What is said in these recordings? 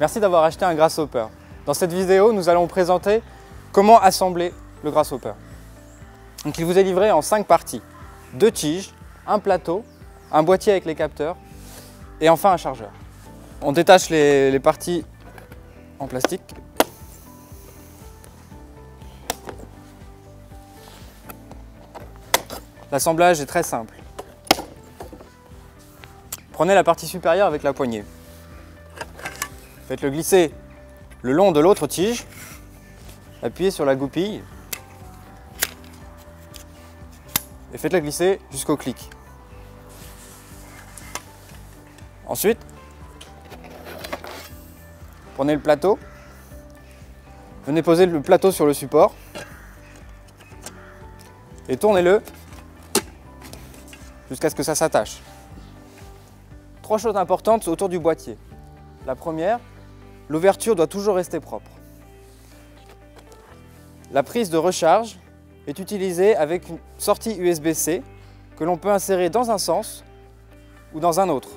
Merci d'avoir acheté un Grasshopper. Dans cette vidéo, nous allons vous présenter comment assembler le Grasshopper. Donc, il vous est livré en 5 parties. 2 tiges, un plateau, un boîtier avec les capteurs et enfin un chargeur. On détache les parties en plastique. L'assemblage est très simple. Prenez la partie supérieure avec la poignée. Faites-le glisser le long de l'autre tige. Appuyez sur la goupille et faites-le glisser jusqu'au clic. Ensuite, prenez le plateau. Venez poser le plateau sur le support et tournez-le jusqu'à ce que ça s'attache. 3 choses importantes autour du boîtier. La première, l'ouverture doit toujours rester propre. La prise de recharge est utilisée avec une sortie USB-C que l'on peut insérer dans un sens ou dans un autre.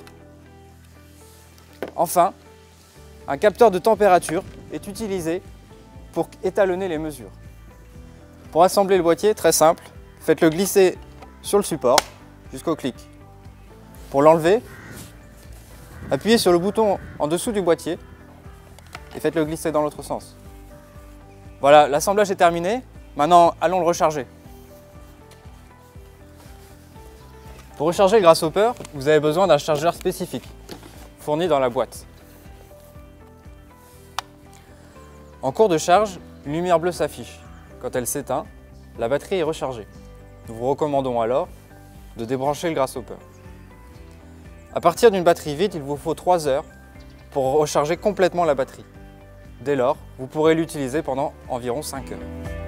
Enfin, un capteur de température est utilisé pour étalonner les mesures. Pour assembler le boîtier, très simple, faites-le glisser sur le support jusqu'au clic. Pour l'enlever, appuyez sur le bouton en dessous du boîtier et faites-le glisser dans l'autre sens. Voilà, l'assemblage est terminé. Maintenant, allons le recharger. Pour recharger le Grasshopper, vous avez besoin d'un chargeur spécifique, fourni dans la boîte. En cours de charge, une lumière bleue s'affiche. Quand elle s'éteint, la batterie est rechargée. Nous vous recommandons alors de débrancher le Grasshopper. À partir d'une batterie vide, il vous faut 3 heures pour recharger complètement la batterie. Dès lors, vous pourrez l'utiliser pendant environ 5 heures.